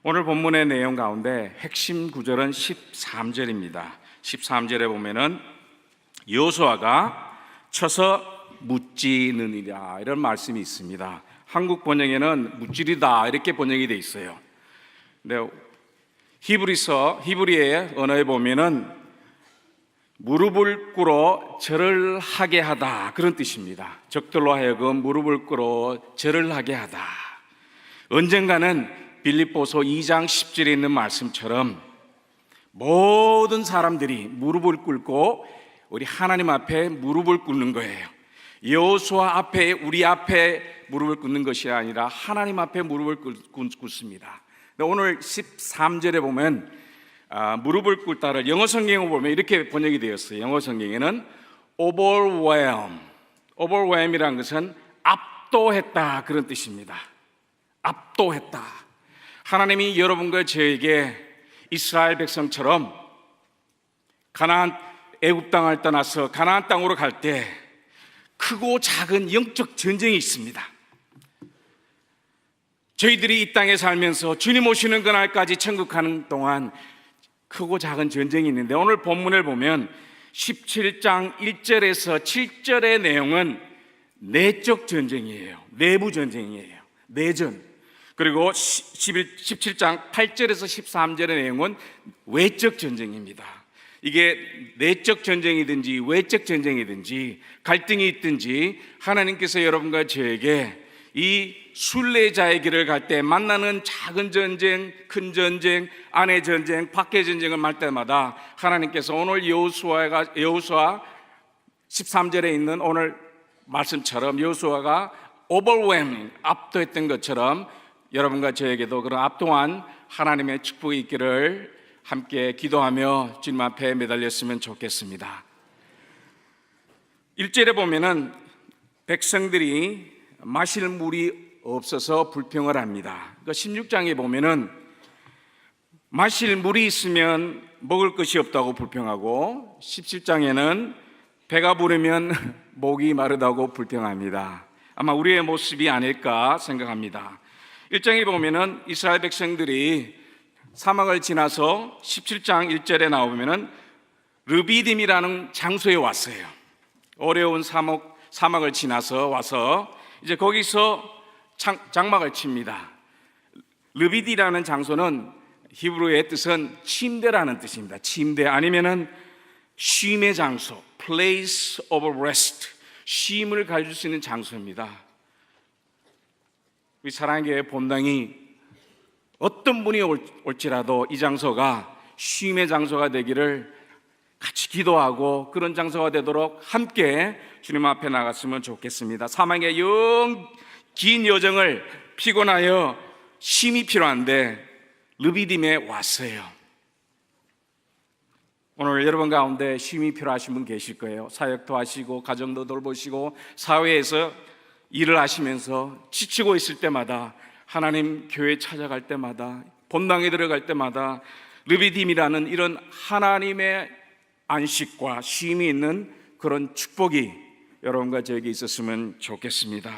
오늘 본문의 내용 가운데 핵심 구절은 13절입니다. 13절에 보면은 여호수아가 쳐서 무찌느니라 이런 말씀이 있습니다. 한국 번역에는 무찌르다 이렇게 번역이 되어 있어요. 근데 히브리의 언어에 보면은 무릎을 꿇어 절을 하게 하다 그런 뜻입니다. 적들로 하여금 무릎을 꿇어 절을 하게 하다. 언젠가는 빌립보서 2장 10절에 있는 말씀처럼 모든 사람들이 무릎을 꿇고 우리 하나님 앞에 무릎을 꿇는 거예요. 여호수아 앞에 우리 앞에 무릎을 꿇는 것이 아니라 하나님 앞에 무릎을 꿇습니다. 오늘 13절에 보면 무릎을 꿇다를 영어 성경에 보면 이렇게 번역이 되었어요. 영어 성경에는 overwhelm이라는 것은 압도했다 그런 뜻입니다. 압도했다. 하나님이 여러분과 저에게 이스라엘 백성처럼 애굽 땅을 떠나서 가나안 땅으로 갈 때 크고 작은 영적 전쟁이 있습니다. 저희들이 이 땅에 살면서 주님 오시는 그날까지 천국 가는 동안 크고 작은 전쟁이 있는데, 오늘 본문을 보면 17장 1절에서 7절의 내용은 내적 전쟁이에요. 내부 전쟁이에요. 내전. 그리고 17장 8절에서 13절의 내용은 외적 전쟁입니다. 이게 내적 전쟁이든지 외적 전쟁이든지 갈등이 있든지 하나님께서 여러분과 저에게 이 순례자의 길을 갈 때 만나는 작은 전쟁, 큰 전쟁, 안의 전쟁, 밖의 전쟁을 말 때마다 하나님께서 오늘 여호수아 13절에 있는 오늘 말씀처럼 여호수아가 overwhelming, 압도했던 것처럼 여러분과 저에게도 그런 압도한 하나님의 축복이 있기를 함께 기도하며 주님 앞에 매달렸으면 좋겠습니다. 1절에 보면은 백성들이 마실 물이 없어서 불평을 합니다. 16장에 보면은 마실 물이 있으면 먹을 것이 없다고 불평하고, 17장에는 배가 부르면 목이 마르다고 불평합니다. 아마 우리의 모습이 아닐까 생각합니다. 1장에 보면은 이스라엘 백성들이 사막을 지나서 17장 1절에 나오면은 르비딤이라는 장소에 왔어요. 어려운 사막을 지나서 와서 이제 거기서 장막을 칩니다. 르비디라는 장소는 히브리어의 뜻은 침대라는 뜻입니다. 침대 아니면은 쉼의 장소, place of rest, 쉼을 가질 수 있는 장소입니다. 우리 사랑의 교회 본당이 어떤 분이 올지라도 이 장소가 쉼의 장소가 되기를 같이 기도하고 그런 장소가 되도록 함께 주님 앞에 나갔으면 좋겠습니다. 사막의 긴 여정을 피곤하여 쉼이 필요한데 르비딤에 왔어요. 오늘 여러분 가운데 쉼이 필요하신 분 계실 거예요. 사역도 하시고 가정도 돌보시고 사회에서 일을 하시면서 지치고 있을 때마다, 하나님 교회 찾아갈 때마다, 본당에 들어갈 때마다 르비딤이라는 이런 하나님의 안식과 쉼이 있는 그런 축복이 여러분과 저에게 있었으면 좋겠습니다.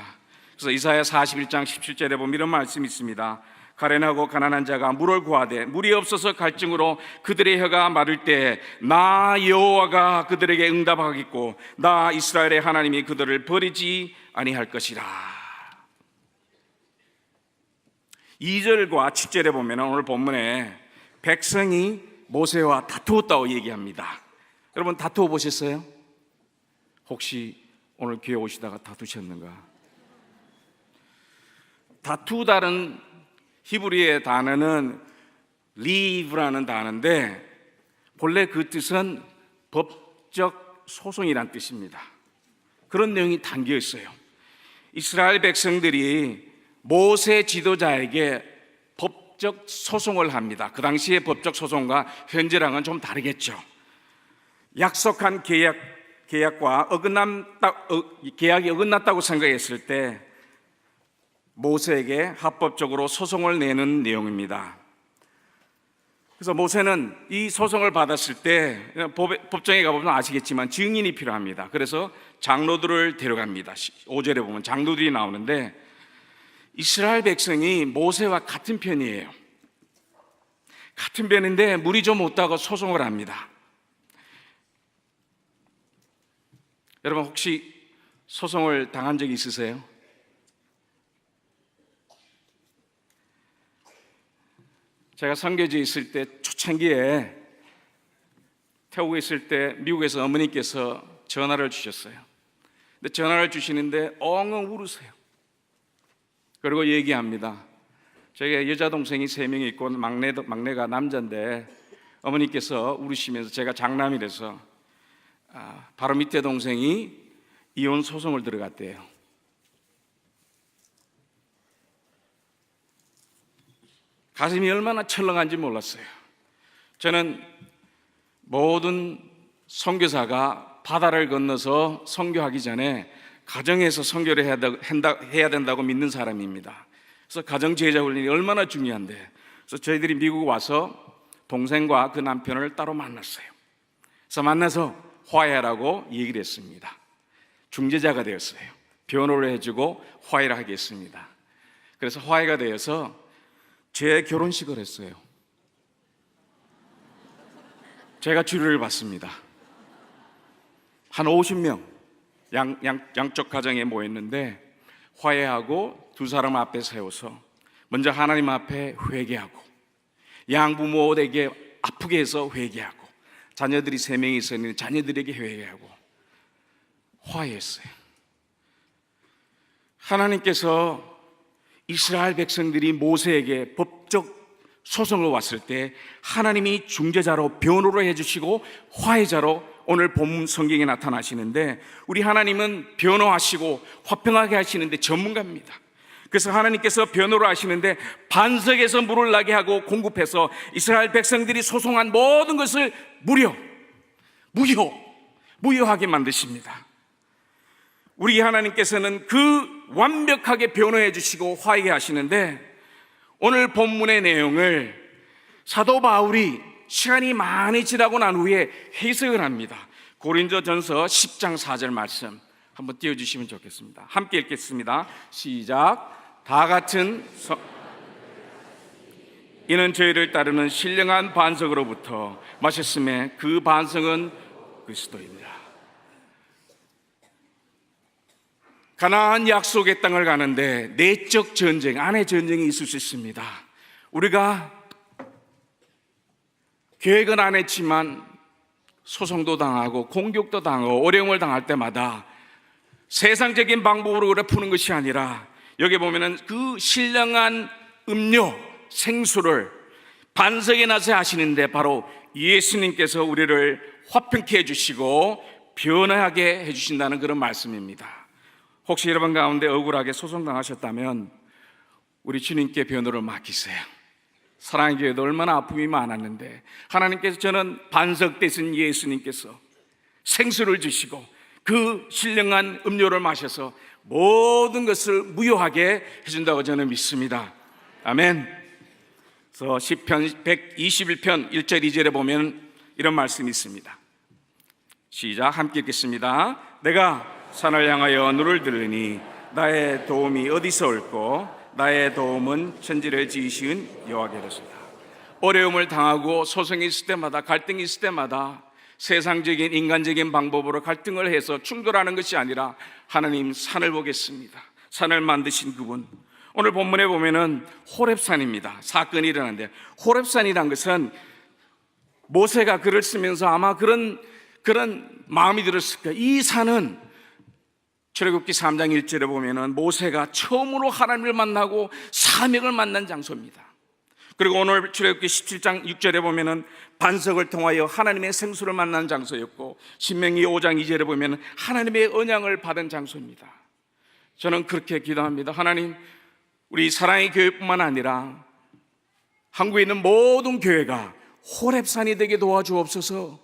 그래서 이사야 41장 17절에 보면 이런 말씀이 있습니다. 가련하고 가난한 자가 물을 구하되 물이 없어서 갈증으로 그들의 혀가 마를 때 나 여호와가 그들에게 응답하겠고 나 이스라엘의 하나님이 그들을 버리지 아니할 것이라. 2절과 7절에 보면 오늘 본문에 백성이 모세와 다투었다고 얘기합니다. 여러분 다투어 보셨어요? 혹시 오늘 교회 오시다가 다투셨는가? 다투다는 히브리의 단어는 live라는 단어인데 본래 그 뜻은 법적 소송이란 뜻입니다. 그런 내용이 담겨 있어요. 이스라엘 백성들이 모세 지도자에게 법적 소송을 합니다. 그 당시의 법적 소송과 현재랑은 좀 다르겠죠. 약속한 계약과 계약이 어긋났다고 생각했을 때 모세에게 합법적으로 소송을 내는 내용입니다. 그래서 모세는 이 소송을 받았을 때 법정에 가보면 아시겠지만 증인이 필요합니다. 그래서 장로들을 데려갑니다. 5절에 보면 장로들이 나오는데 이스라엘 백성이 모세와 같은 편이에요. 같은 변인데 물이 좀 없다고 소송을 합니다. 여러분 혹시 소송을 당한 적이 있으세요? 제가 선교지에 있을 때 초창기에 태우고 있을 때 미국에서 어머니께서 전화를 주셨어요. 근데 전화를 주시는데 엉엉 울으세요. 그리고 얘기합니다. 제가 여자 동생이 3명이 있고 막내가 남자인데 어머니께서 울으시면서 제가 장남이라서 바로 밑에 동생이 이혼 소송을 들어갔대요. 가슴이 얼마나 철렁한지 몰랐어요. 저는 모든 선교사가 바다를 건너서 선교하기 전에 가정에서 선교를 해야 된다고 믿는 사람입니다. 그래서 가정 제자 훈련이 얼마나 중요한데, 그래서 저희들이 미국 와서 동생과 그 남편을 따로 만났어요. 그래서 만나서 화해하라고 얘기를 했습니다. 중재자가 되었어요. 변호를 해주고 화해를 하겠습니다. 그래서 화해가 되어서 제 결혼식을 했어요. 제가 주례를 받습니다. 한 50명 양쪽 가정에 모였는데 화해하고 두 사람 앞에 세워서 먼저 하나님 앞에 회개하고 양부모에게 아프게 해서 회개하고 자녀들이 3명이 있었는데 자녀들에게 회개하고 화해했어요. 하나님께서 이스라엘 백성들이 모세에게 법적 소송을 왔을 때 하나님이 중재자로 변호를 해주시고 화해자로 오늘 본문 성경에 나타나시는데, 우리 하나님은 변호하시고 화평하게 하시는데 전문가입니다. 그래서 하나님께서 변호를 하시는데 반석에서 물을 나게 하고 공급해서 이스라엘 백성들이 소송한 모든 것을 무효하게 만드십니다. 우리 하나님께서는 그 완벽하게 변호해 주시고 화해하게 하시는데, 오늘 본문의 내용을 사도 바울이 시간이 많이 지나고 난 후에 해석을 합니다. 고린도전서 10장 4절 말씀 한번 띄워주시면 좋겠습니다. 함께 읽겠습니다. 시작. 다 같은 이는 저희를 따르는 신령한 반석으로부터 마셨음에 그 반석은 그리스도입니다. 가나안 약속의 땅을 가는데 내적 전쟁, 안의 전쟁이 있을 수 있습니다. 우리가 계획은 안 했지만 소송도 당하고 공격도 당하고 어려움을 당할 때마다 세상적인 방법으로 그래 푸는 것이 아니라, 여기 보면은 그 신령한 음료, 생수를 반석에 나서 하시는데 바로 예수님께서 우리를 화평케 해주시고 변화하게 해주신다는 그런 말씀입니다. 혹시 여러분 가운데 억울하게 소송당하셨다면 우리 주님께 변호를 맡기세요. 사랑의 교회도 얼마나 아픔이 많았는데 하나님께서, 저는 반석 되신 예수님께서 생수를 주시고 그 신령한 음료를 마셔서 모든 것을 무효하게 해준다고 저는 믿습니다. 아멘. 그래서 시편 121편 1절 2절에 보면 이런 말씀이 있습니다. 시작. 함께 읽겠습니다. 내가 산을 향하여 눈을 들으니 나의 도움이 어디서 올꼬? 나의 도움은 천지를 지으신 여호와께로소이다. 어려움을 당하고 소송이 있을 때마다, 갈등이 있을 때마다 세상적인 인간적인 방법으로 갈등을 해서 충돌하는 것이 아니라 하나님 산을 보겠습니다. 산을 만드신 그분. 오늘 본문에 보면은 호렙산입니다. 사건이 일어났는데, 호렙산이란 것은 모세가 글을 쓰면서 아마 그런 마음이 들었을 거예요. 이 산은 출애굽기 3장 1절에 보면은 모세가 처음으로 하나님을 만나고 사명을 만난 장소입니다. 그리고 오늘 출애굽기 17장 6절에 보면은 반석을 통하여 하나님의 생수를 만난 장소였고, 신명기 5장 2절에 보면은 하나님의 언약을 받은 장소입니다. 저는 그렇게 기도합니다. 하나님, 우리 사랑의 교회뿐만 아니라 한국에 있는 모든 교회가 호렙산이 되게 도와주옵소서.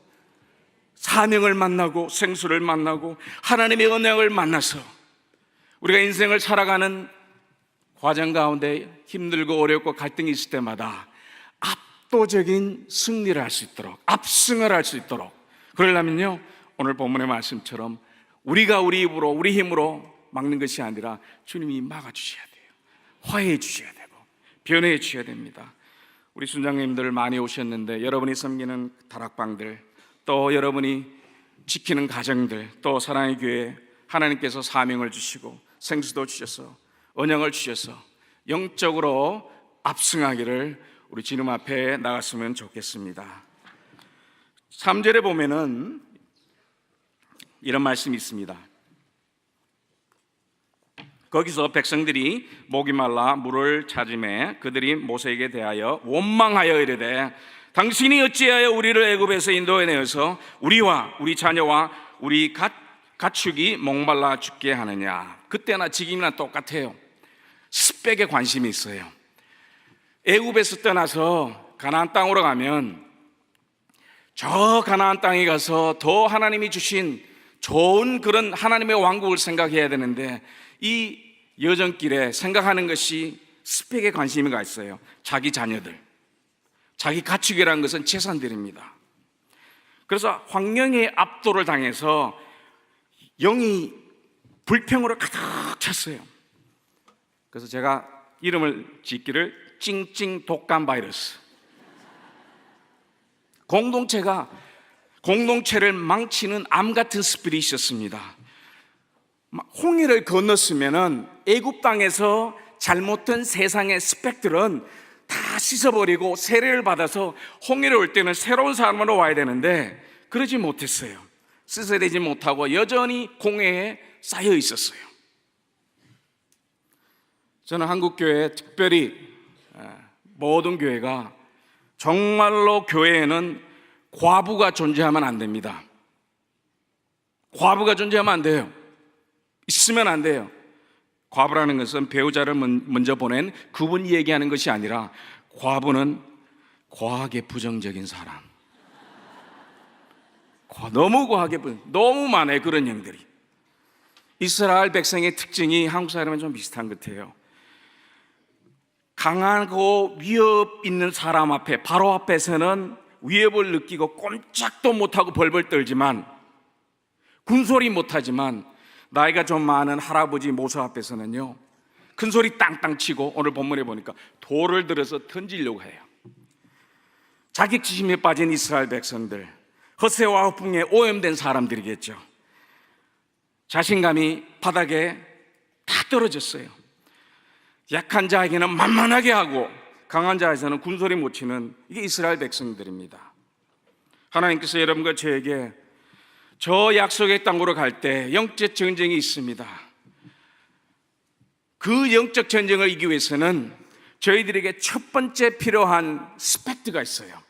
사명을 만나고 생수를 만나고 하나님의 언약을 만나서 우리가 인생을 살아가는 과정 가운데 힘들고 어렵고 갈등이 있을 때마다 압도적인 승리를 할 수 있도록, 압승을 할 수 있도록, 그러려면요, 오늘 본문의 말씀처럼 우리가 우리 입으로, 우리 힘으로 막는 것이 아니라 주님이 막아주셔야 돼요. 화해해 주셔야 되고 변호해 주셔야 됩니다. 우리 순장님들 많이 오셨는데 여러분이 섬기는 다락방들, 또 여러분이 지키는 가정들, 또 사랑의 교회, 하나님께서 사명을 주시고 생수도 주셔서 언양을 주셔서 영적으로 압승하기를 우리 주님 앞에 나갔으면 좋겠습니다. 3절에 보면은 이런 말씀이 있습니다. 거기서 백성들이 목이 말라 물을 찾음에 그들이 모세에게 대하여 원망하여 이르되 당신이 어찌하여 우리를 애굽에서 인도해 내어서 우리와 우리 자녀와 우리 가축이 목말라 죽게 하느냐. 그때나 지금이나 똑같아요. 스펙에 관심이 있어요. 애굽에서 떠나서 가나안 땅으로 가면 저 가나안 땅에 가서 더 하나님이 주신 좋은 그런 하나님의 왕국을 생각해야 되는데 이 여정길에 생각하는 것이 스펙에 관심이 가 있어요. 자기 자녀들, 자기 가축이라는 것은 재산들입니다. 그래서 황령의 압도를 당해서 영이 불평으로 가득 찼어요. 그래서 제가 이름을 짓기를 찡찡 독감 바이러스. 공동체를 망치는 암 같은 스피릿이 있었습니다. 홍해를 건넜으면은 애굽 땅에서 잘못된 세상의 스펙들은 다 씻어버리고 세례를 받아서 홍해를 올 때는 새로운 사람으로 와야 되는데 그러지 못했어요. 씻어내지 못하고 여전히 공회에 쌓여 있었어요. 저는 한국교회 특별히 모든 교회가 정말로 교회에는 과부가 존재하면 안 됩니다. 과부가 존재하면 안 돼요. 있으면 안 돼요. 과부라는 것은 배우자를 먼저 보낸 그분이 얘기하는 것이 아니라 과부는 과하게 부정적인 사람. 너무 과하게 너무 많아요. 그런 형들이. 이스라엘 백성의 특징이 한국 사람은 좀 비슷한 것 같아요. 강하고 위협 있는 사람 앞에, 바로 앞에서는 위협을 느끼고 꼼짝도 못하고 벌벌 떨지만, 군소리 못하지만 나이가 좀 많은 할아버지 모사 앞에서는요 큰 소리 땅땅 치고, 오늘 본문에 보니까 돌을 들어서 던지려고 해요. 자격지심에 빠진 이스라엘 백성들, 허세와 허풍에 오염된 사람들이겠죠. 자신감이 바닥에 다 떨어졌어요. 약한 자에게는 만만하게 하고 강한 자에서는 군소리 못 치는, 이게 이스라엘 백성들입니다. 하나님께서 여러분과 저에게 저 약속의 땅으로 갈 때 영적 전쟁이 있습니다. 그 영적 전쟁을 이기기 위해서는 저희들에게 첫 번째 필요한 스펙트가 있어요.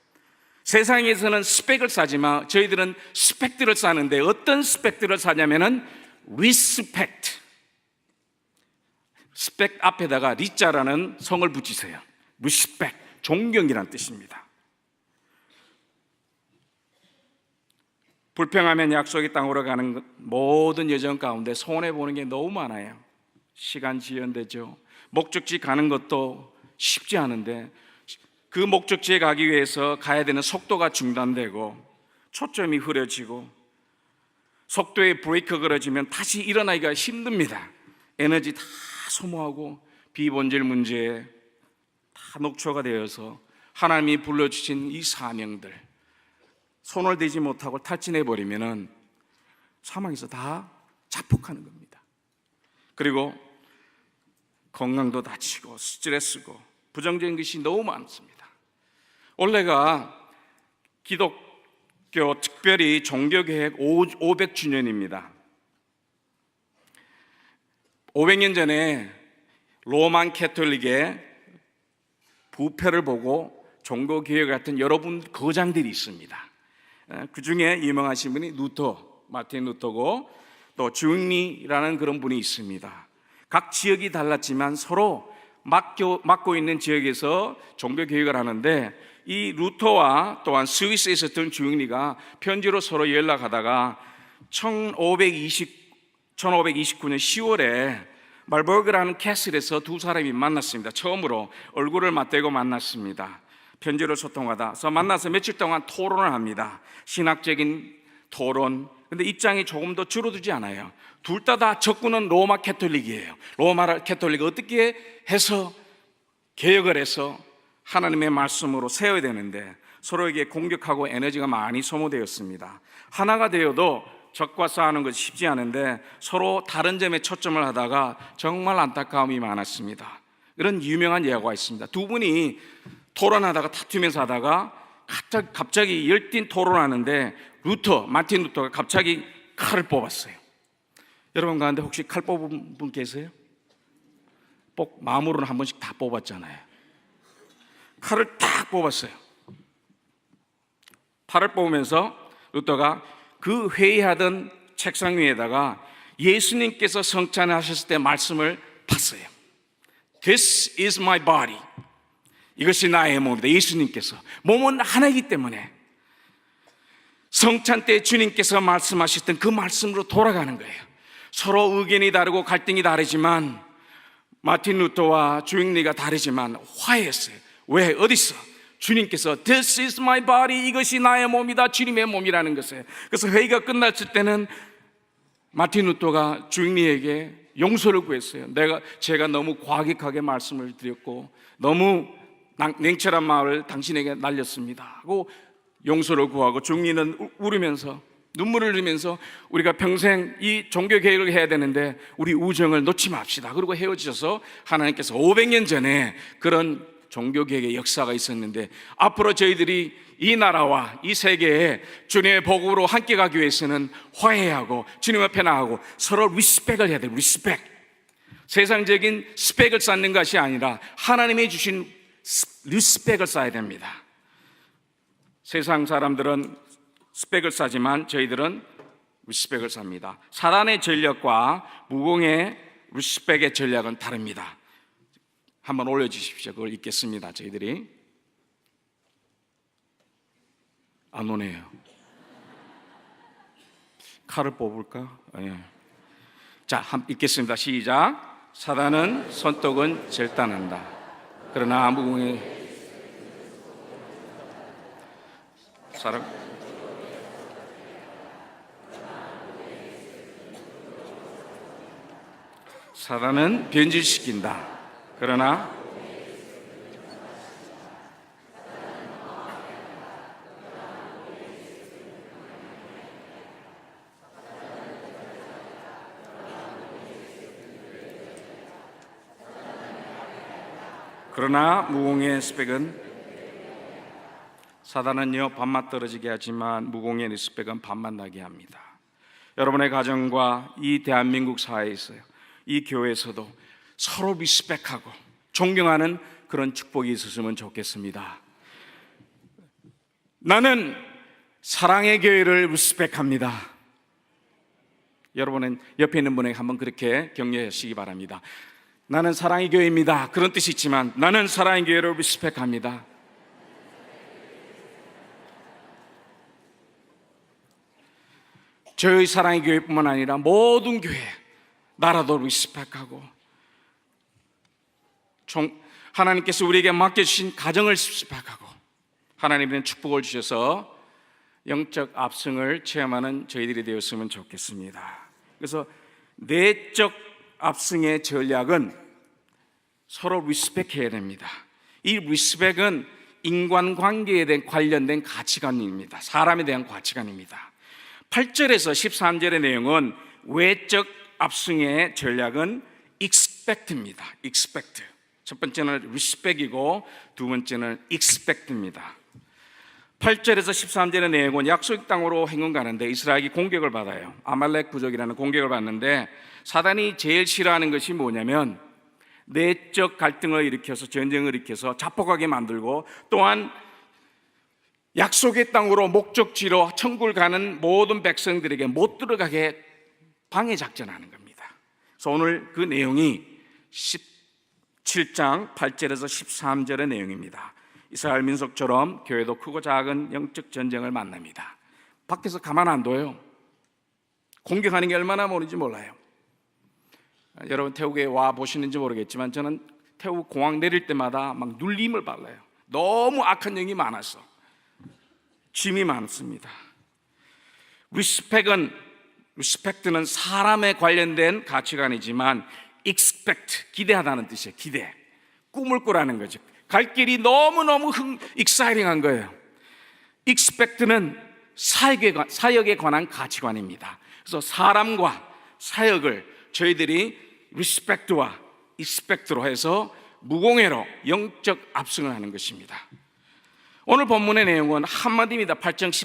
세상에서는 스펙을 쌓지만 저희들은 스펙트를 쌓는데, 어떤 스펙트를 쌓냐면은 리스펙트. 스펙 앞에다가 리자라는 성을 붙이세요. 리스펙, 존경이란 뜻입니다. 불평하면 약속의 땅으로 가는 모든 여정 가운데 손해보는 게 너무 많아요. 시간 지연되죠. 목적지 가는 것도 쉽지 않은데 그 목적지에 가기 위해서 가야 되는 속도가 중단되고 초점이 흐려지고 속도에 브레이크 걸어지면 다시 일어나기가 힘듭니다. 에너지 다 소모하고 비본질 문제에 다 녹초가 되어서 하나님이 불러주신 이 사명들 손을 대지 못하고 탈진해버리면 사망에서 다 자폭하는 겁니다. 그리고 건강도 다치고 스트레스고 부정적인 것이 너무 많습니다. 올해가 기독교 특별히 종교개혁 500주년입니다. 500년 전에 로만 캐톨릭의 부패를 보고 종교개혁 같은 여러분 거장들이 있습니다. 그 중에 유명하신 분이 마틴 루터고 또 주응리라는 그런 분이 있습니다. 각 지역이 달랐지만 서로 맡고 있는 지역에서 종교개혁을 하는데, 이 루터와 또한 스위스에 있었던 주응리가 편지로 서로 연락하다가 1529년 10월에 말버그라는 캐슬에서 두 사람이 만났습니다. 처음으로 얼굴을 맞대고 만났습니다. 편지로 소통하다 만나서 며칠 동안 토론을 합니다. 신학적인 토론. 근데 입장이 조금 더 줄어들지 않아요. 둘 다 적군은 로마 캐톨릭이에요. 로마 캐톨릭 어떻게 해서 개혁을 해서 하나님의 말씀으로 세워야 되는데 서로에게 공격하고 에너지가 많이 소모되었습니다. 하나가 되어도 적과 싸우는 것이 쉽지 않은데 서로 다른 점에 초점을 하다가 정말 안타까움이 많았습니다. 이런 유명한 예화가 있습니다. 두 분이 토론하다가 다투면서 하다가 갑자기 열띤 토론하는데 마틴 루터가 갑자기 칼을 뽑았어요. 여러분 가운데 혹시 칼 뽑은 분 계세요? 꼭 마음으로는 한 번씩 다 뽑았잖아요. 칼을 딱 뽑았어요. 칼을 뽑으면서 루터가 그 회의하던 책상 위에다가 예수님께서 성찬하셨을 때 말씀을 봤어요. This is my body. 이것이 나의 몸이다. 예수님께서 몸은 하나이기 때문에 성찬 때 주님께서 말씀하셨던 그 말씀으로 돌아가는 거예요. 서로 의견이 다르고 갈등이 다르지만 마틴 루터와 주익리가 다르지만 화해했어요. 왜? 어디서? 주님께서 This is my body. 이것이 나의 몸이다. 주님의 몸이라는 것을. 그래서 회의가 끝났을 때는 마틴 루터가 주익리에게 용서를 구했어요. 제가 너무 과격하게 말씀을 드렸고 너무 냉철한 마음을 당신에게 날렸습니다 하고 용서를 구하고 주익리는 울으면서 눈물을 흘리면서 우리가 평생 이 종교 개혁을 해야 되는데 우리 우정을 놓지 맙시다. 그리고 헤어지셔서 하나님께서 500년 전에 그런 종교 개혁의 역사가 있었는데 앞으로 저희들이 이 나라와 이 세계에 주님의 복음으로 함께 가기 위해서는 화해하고 주님 앞에 나가고 서로 리스펙을 해야 돼요. 리스펙. 세상적인 스펙을 쌓는 것이 아니라 하나님이 주신 리스펙을 쌓아야 됩니다. 세상 사람들은 스펙을 쌓지만 저희들은 리스펙을 쌉니다. 사단의 전략과 무공의 리스펙의 전략은 다릅니다. 한번 올려주십시오. 그걸 읽겠습니다. 저희들이 안 오네요. 칼을 뽑을까? 예. 자, 읽겠습니다. 시작. 사단은 손톱은 절단한다. 그러나 무공의 사단은 변질시킨다. 그러나 무공의 스펙은 사단은요 밥맛 떨어지게 하지만 무공의 리스펙은 밥맛 나게 합니다. 여러분의 가정과 이 대한민국 사회에서요, 이 교회에서도 서로 리스펙하고 존경하는 그런 축복이 있었으면 좋겠습니다. 나는 사랑의 교회를 리스펙합니다. 여러분은 옆에 있는 분에게 한번 그렇게 격려하시기 바랍니다. 나는 사랑의 교회입니다. 그런 뜻이 있지만 나는 사랑의 교회를 리스펙합니다. 저희 사랑의 교회뿐만 아니라 모든 교회, 나라도 리스펙하고 하나님께서 우리에게 맡겨주신 가정을 리스펙하고 하나님의 축복을 주셔서 영적 압승을 체험하는 저희들이 되었으면 좋겠습니다. 그래서 내적 압승의 전략은 서로 리스펙해야 됩니다. 이 리스펙은 인간관계에 관련된 가치관입니다. 사람에 대한 가치관입니다. 8절에서 13절의 내용은 외적 압승의 전략은 expect입니다. expect. 첫 번째는 respect이고 두 번째는 expect입니다. 8절에서 13절의 내용은 약속 땅으로 행군 가는데 이스라엘이 공격을 받아요. 아말렉 부족이라는 공격을 받는데 사단이 제일 싫어하는 것이 뭐냐면 내적 갈등을 일으켜서 전쟁을 일으켜서 자폭하게 만들고 또한 약속의 땅으로 목적지로 천국을 가는 모든 백성들에게 못 들어가게 방해 작전하는 겁니다. 그래서 오늘 그 내용이 17장 8절에서 13절의 내용입니다. 이스라엘 민족처럼 교회도 크고 작은 영적 전쟁을 만납니다. 밖에서 가만 안 둬요. 공격하는 게 얼마나 모르는지 몰라요. 여러분 태국에 와 보시는지 모르겠지만 저는 태국 공항 내릴 때마다 막 눌림을 받아요. 너무 악한 영이 많아서 짐이 많습니다. 리스펙트는 사람에 관련된 가치관이지만 expect, 기대하다는 뜻이에요. 기대, 꿈을 꾸라는 거죠. 갈 길이 너무너무 익사이링한 거예요. expect는 사역에 관한 가치관입니다. 그래서 사람과 사역을 저희들이 respect와 expect로 해서 무공회로 영적 압승을 하는 것입니다. 오늘 본문의 내용은 한마디입니다. 17장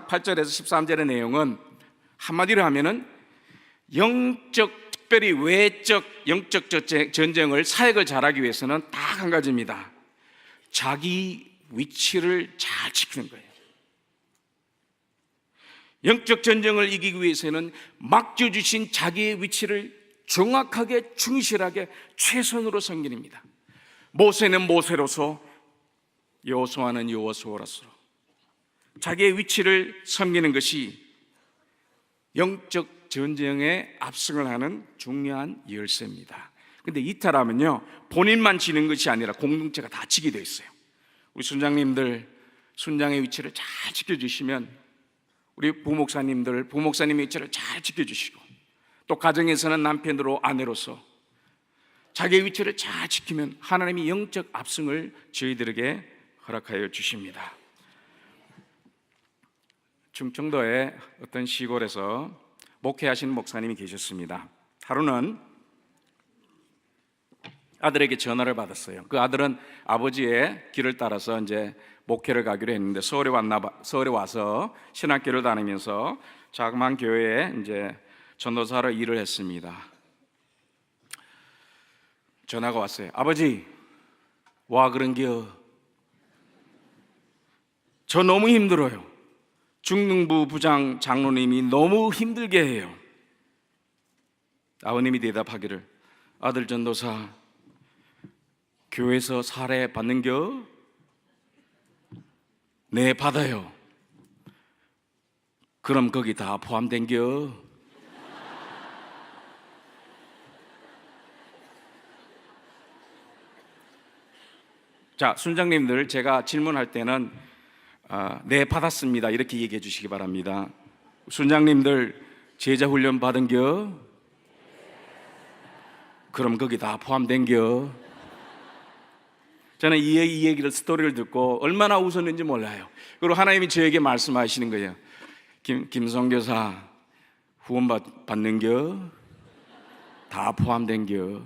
8절에서 13절의 내용은 한마디로 하면은 특별히 외적 영적 전쟁을 사역을 잘하기 위해서는 딱 한 가지입니다. 자기 위치를 잘 지키는 거예요. 영적 전쟁을 이기기 위해서는 맡겨주신 자기의 위치를 정확하게 충실하게 최선으로 섬기입니다. 모세는 모세로서, 여호수아는 여호수아로서 자기의 위치를 섬기는 것이 영적 전쟁에 압승을 하는 중요한 열쇠입니다. 근데 이탈하면요, 본인만 지는 것이 아니라 공동체가 다 지게 돼 있어요. 우리 순장님들 순장의 위치를 잘 지켜주시면, 우리 부목사님의 위치를 잘 지켜주시고, 또 가정에서는 남편으로 아내로서 자기의 위치를 잘 지키면 하나님이 영적 압승을 저희들에게 허락하여 주십니다. 충청도의 어떤 시골에서 목회하시는 목사님이 계셨습니다. 하루는 아들에게 전화를 받았어요. 그 아들은 아버지의 길을 따라서 이제 목회를 가기로 했는데 서울에 와서 신학교를 다니면서 자그마한 교회에 이제 전도사로 일을 했습니다. 전화가 왔어요. 아버지, 와 그런겨? 저 너무 힘들어요. 중등부 부장 장로님이 너무 힘들게 해요. 아버님이 대답하기를, 아들 전도사, 교회에서 사례 받는겨? 네, 받아요. 그럼 거기 다 포함된겨? 자, 순장님들, 제가 질문할 때는 네, 받았습니다 이렇게 얘기해 주시기 바랍니다. 순장님들, 제자훈련 받은겨? 그럼 거기 다 포함된겨? 저는 이 얘기를, 스토리를 듣고 얼마나 웃었는지 몰라요. 그리고 하나님이 저에게 말씀하시는 거예요. 김성교사, 후원 받는겨? 다 포함된겨?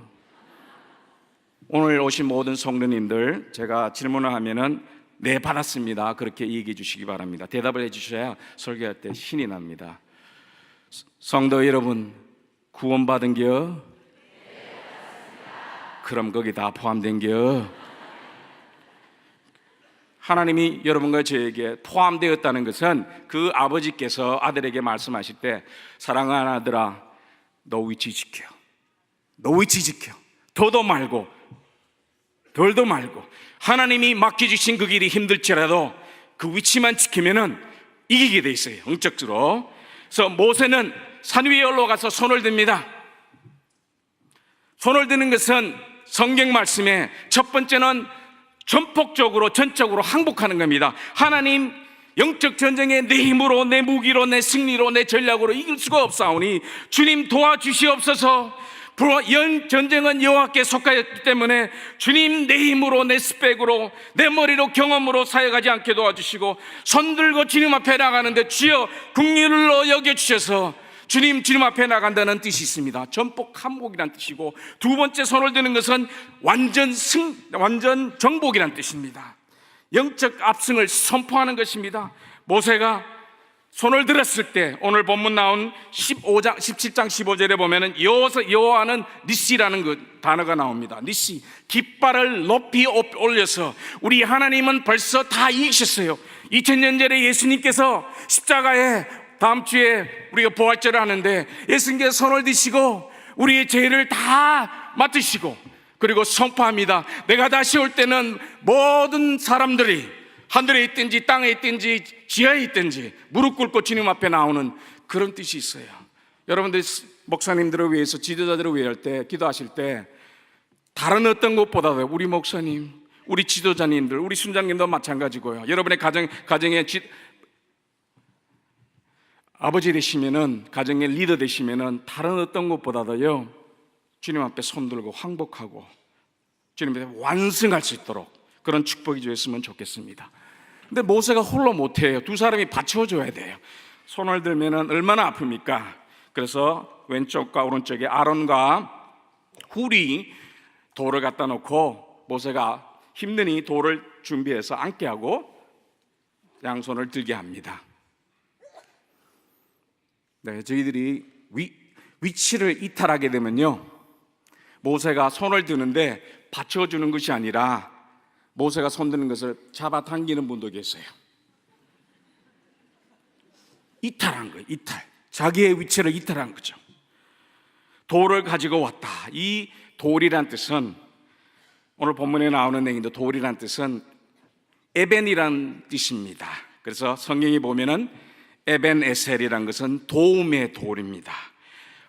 오늘 오신 모든 성도님들, 제가 질문을 하면은 네, 받았습니다 그렇게 얘기해 주시기 바랍니다. 대답을 해 주셔야 설교할 때 신이 납니다. 성도 여러분, 구원받은겨? 그럼 거기 다 포함된겨? 하나님이 여러분과 저에게 포함되었다는 것은 그 아버지께서 아들에게 말씀하실 때, 사랑하는 아들아, 너 위치 지켜, 너 위치 지켜, 더도 말고 덜도 말고, 하나님이 맡겨주신 그 길이 힘들지라도 그 위치만 지키면은 이기게 돼 있어요, 영적으로. 그래서 모세는 산 위에 올라가서 손을 듭니다. 손을 드는 것은 성경 말씀에 첫 번째는 전폭적으로, 전적으로 항복하는 겁니다. 하나님, 영적 전쟁에 내 힘으로, 내 무기로, 내 승리로, 내 전략으로 이길 수가 없사오니 주님 도와주시옵소서. 전쟁은 여호와께 속하였기 때문에 주님, 내 힘으로, 내 스펙으로, 내 머리로, 경험으로 사역하지 않게 도와주시고, 손 들고 주님 앞에 나가는데 주여 긍휼로 여겨주셔서 주님 앞에 나간다는 뜻이 있습니다. 전폭 항복이란 뜻이고, 두 번째 손을 드는 것은 완전 정복이란 뜻입니다. 영적 압승을 선포하는 것입니다. 모세가 손을 들었을 때, 오늘 본문 나온 17장 15절에 보면은 여호와는 니시라는 그 단어가 나옵니다. 니시, 깃발을 높이 올려서 우리 하나님은 벌써 다 이기셨어요. 2000년 전에 예수님께서 십자가에, 다음 주에 우리가 부활절을 하는데 예수님께서 손을 드시고 우리의 죄를 다 맡으시고, 그리고 선포합니다. 내가 다시 올 때는 모든 사람들이 하늘에 있든지 땅에 있든지 지하에 있든지 무릎 꿇고 주님 앞에 나오는 그런 뜻이 있어요. 여러분들, 목사님들을 위해서, 지도자들을 위해 할 때, 기도하실 때 다른 어떤 것보다도 우리 목사님, 우리 지도자님들, 우리 순장님도 마찬가지고요, 여러분의 가정에 아버지 되시면은, 가정의 리더 되시면은 다른 어떤 것보다도요, 주님 앞에 손들고 항복하고 주님 앞에 완성할 수 있도록 그런 축복이 주었으면 좋겠습니다. 근데 모세가 홀로 못해요. 두 사람이 받쳐줘야 돼요. 손을 들면 얼마나 아픕니까? 그래서 왼쪽과 오른쪽에 아론과 훌이 돌을 갖다 놓고 모세가 힘드니 돌을 준비해서 앉게 하고 양손을 들게 합니다. 네, 저희들이 위치를 이탈하게 되면요, 모세가 손을 드는데 받쳐주는 것이 아니라 모세가 손 드는 것을 잡아당기는 분도 계세요. 이탈한 거예요. 이탈. 자기의 위치를 이탈한 거죠. 돌을 가지고 왔다. 이 돌이란 뜻은, 오늘 본문에 나오는 내용인데 돌이란 뜻은 에벤이란 뜻입니다. 그래서 성경에 보면은 에벤 에셀이란 것은 도움의 돌입니다.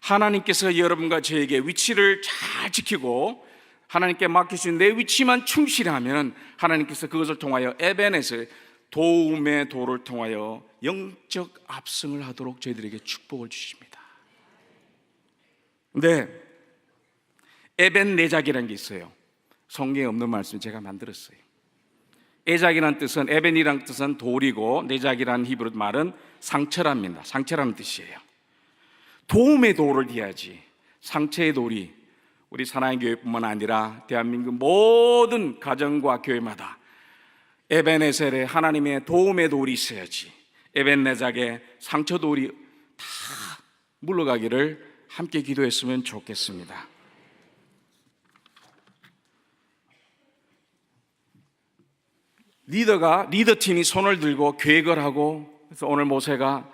하나님께서 여러분과 저에게 위치를 잘 지키고 하나님께 맡기신 내 위치만 충실하면 하나님께서 그것을 통하여 에벤 에셀, 도움의 돌을 통하여 영적 압승을 하도록 저희들에게 축복을 주십니다. 근데 에벤네작이라는 게 있어요. 성경에 없는 말씀 제가 만들었어요. 에작이라는 뜻은, 에벤이라는 뜻은 돌이고 네작이라는 히브리 말은 상처랍니다. 상처라는 뜻이에요. 도움의 돌을 해야지. 상처의 돌이 우리 사랑의 교회뿐만 아니라 대한민국 모든 가정과 교회마다 에벤에셀에 하나님의 도움의 돌이 있어야지. 에벤네작의 상처 돌이 다 물러가기를 함께 기도했으면 좋겠습니다. 리더팀이 손을 들고 계획을 하고, 그래서 오늘 모세가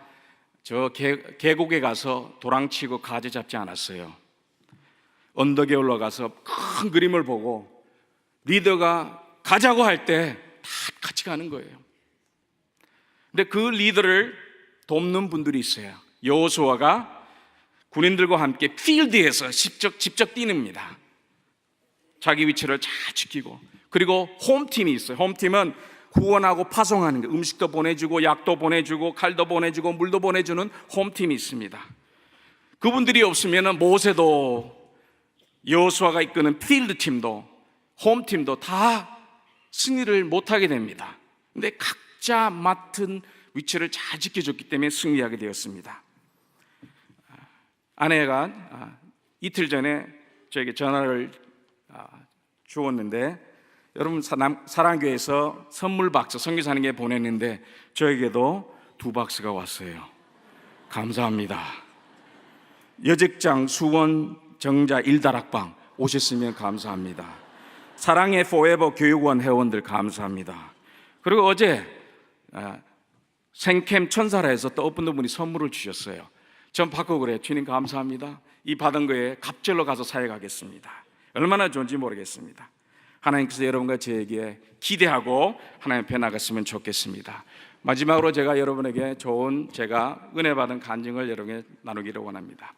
저 계곡에 가서 도랑치고 가지 잡지 않았어요. 언덕에 올라가서 큰 그림을 보고 리더가 가자고 할 때 다 같이 가는 거예요. 근데 그 리더를 돕는 분들이 있어요. 여호수아가 군인들과 함께 필드에서 직접 뛰닙니다. 자기 위치를 잘 지키고. 그리고 홈팀이 있어요. 홈팀은 후원하고 파송하는 게, 음식도 보내주고 약도 보내주고 칼도 보내주고 물도 보내주는 홈팀이 있습니다. 그분들이 없으면 모세도 여호수아가 이끄는 필드팀도 홈팀도 다 승리를 못하게 됩니다. 근데 각자 맡은 위치를 잘 지켜줬기 때문에 승리하게 되었습니다. 아내가 이틀 전에 저에게 전화를 주었는데, 여러분 사랑교회에서 선물 박스 선교사님께 보냈는데 저에게도 2박스가 왔어요. 감사합니다. 여직장 수원 정자 1다락방 오셨으면 감사합니다. 사랑의 포에버 교육원 회원들 감사합니다. 그리고 어제 생캠 천사라에서 또 어떤 분이 선물을 주셨어요. 전 받고 그래요. 주님 감사합니다. 이 받은 거에 갑절로 가서 사역하겠습니다. 얼마나 좋은지 모르겠습니다. 하나님께서 여러분과 저에게 기대하고 하나님 앞에 나갔으면 좋겠습니다. 마지막으로 제가 여러분에게 좋은, 제가 은혜 받은 간증을 여러분에게 나누기를 원합니다.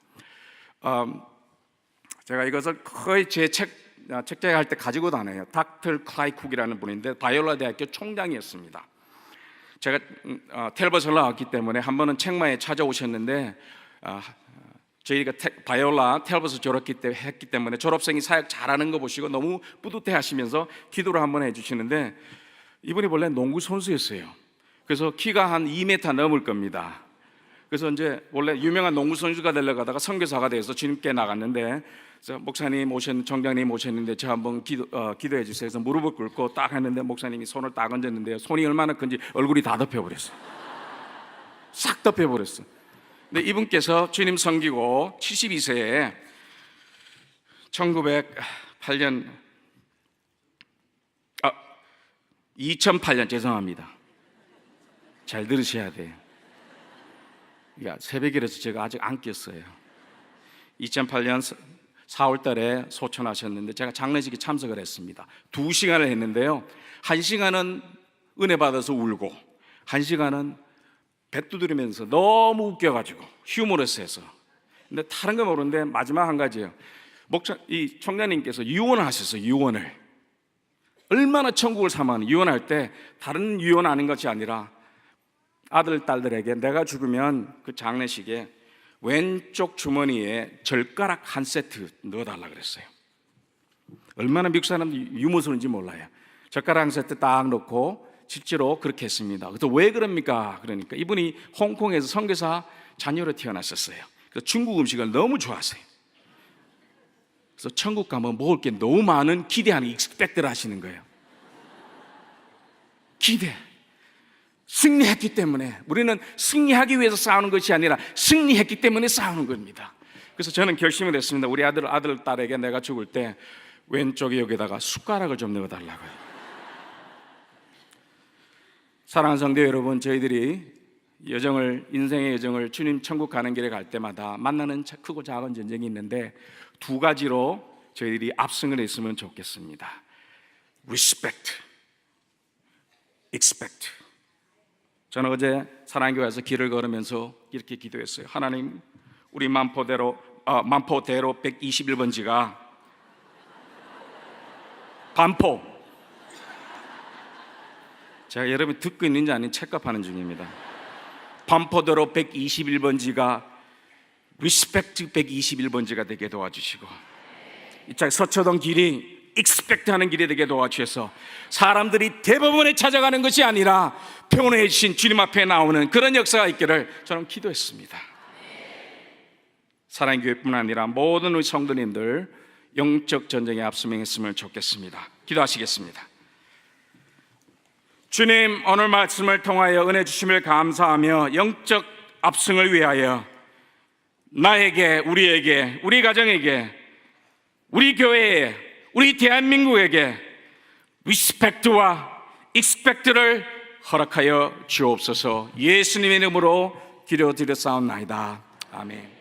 제가 이것을 거의 제 책자할 때 가지고 다녀요. 닥터 클라이쿡이라는 분인데 바이올라 대학교 총장이었습니다. 제가 텔버스를 나왔기 때문에 한 번은 책마에 찾아오셨는데, 저희가 바이올라 텔버스 했기 때문에 졸업생이 사역 잘하는 거 보시고 너무 뿌듯해 하시면서 기도를 한번 해주시는데, 이분이 원래 농구 선수였어요. 그래서 키가 한 2m 넘을 겁니다. 그래서 이제 원래 유명한 농구 선수가 되려고 하다가 선교사가 돼서 주님께 나갔는데, 목사님 정장님 오셨는데 저 한번 기도해 주세요. 그래서 무릎을 꿇고 딱 했는데 목사님이 손을 딱 얹었는데요, 손이 얼마나 큰지 얼굴이 다 덮여버렸어요. 싹 덮여버렸어요. 근데 이분께서 주님 섬기고 72세에 2008년 죄송합니다. 잘 들으셔야 돼요. 그러니까 새벽이라서 제가 아직 안 깼어요. 2008년 4월 달에 소천하셨는데 제가 장례식에 참석을 했습니다. 2시간을 했는데요, 1시간은 은혜 받아서 울고 1시간은 배 두드리면서 너무 웃겨가지고 휴머러스해서. 근데 다른 거 모르는데 마지막 한 가지예요. 이 총장님께서 유언을 하셨어요. 유언을. 얼마나 천국을 사모하는, 유언할 때 다른 유언하는 것이 아니라 아들 딸들에게 내가 죽으면 그 장례식에 왼쪽 주머니에 젓가락 한 세트 넣어달라 그랬어요. 얼마나 미국 사람들이 유머스러운지 몰라요. 젓가락 한 세트 딱 넣고 실제로 그렇게 했습니다. 그래서 왜 그럽니까? 그러니까 이분이 홍콩에서 선교사 자녀로 태어났었어요. 그래서 중국 음식을 너무 좋아하세요. 그래서 천국 가면 먹을 게 너무 많은 기대하는 익스펙트를 하시는 거예요. 기대. 승리했기 때문에, 우리는 승리하기 위해서 싸우는 것이 아니라 승리했기 때문에 싸우는 겁니다. 그래서 저는 결심을 했습니다. 우리 아들 딸에게 내가 죽을 때 왼쪽에 여기다가 숟가락을 좀 넣어달라고요. 사랑하는 성도 여러분, 저희들이 인생의 여정을 주님 천국 가는 길에 갈 때마다 만나는 크고 작은 전쟁이 있는데 두 가지로 저희들이 압승을 했으면 좋겠습니다. Respect, Expect. 저는 어제 사랑교회에서 길을 걸으면서 이렇게 기도했어요. 하나님, 우리 만포대로 121번지가 반포. 제가 여러분 듣고 있는지 아닌지 체크하는 중입니다. 반포대로 121번지가 리스펙트 121번지가 되게 도와주시고, 이쪽 서초동 길이 익스펙트 하는 길이 되게 도와주셔서 사람들이 대법원에 찾아가는 것이 아니라 변호해 주신 주님 앞에 나오는 그런 역사가 있기를 저는 기도했습니다. 사랑교회뿐 아니라 모든 우리 성도님들 영적 전쟁에 압승했으면 좋겠습니다. 기도하시겠습니다. 주님, 오늘 말씀을 통하여 은혜 주심을 감사하며 영적 압승을 위하여 나에게, 우리에게, 우리 가정에게, 우리 교회에, 우리 대한민국에게 리스펙트와 익스펙트를 허락하여 주옵소서. 예수님의 이름으로 기도드렸사옵나이다. 아멘.